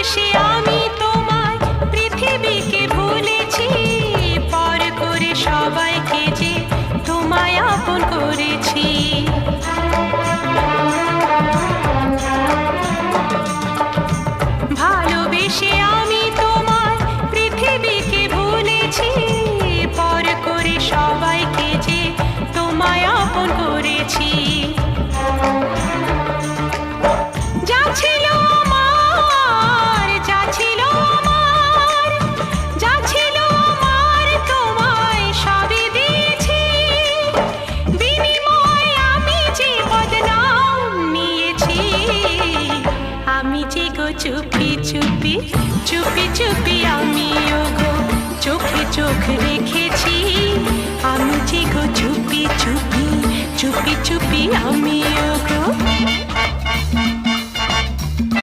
ভালোবেসে আমি তোমায় পৃথিবীকে ভুলেছি, পর করে সবাইকে যে তোমায় আপন করেছি। ভালোবেসে আমি তোমায় পৃথিবীকে ভুলেছি, পর করে সবাইকে যে তোমায় আপন করেছি। যা ছিল আমার, যা ছিল আমার, যা ছিল আমার তোমায় সবই দিয়েছি। বিনিময়ে আমি যে বদনাম নিয়েছি, আমি যে গো চুপি চুপি চুপি চুপি আমিও গো চোখে চোখ রেখেছি। আমি যে গো চুপি চুপি চুপি চুপি আমিও গো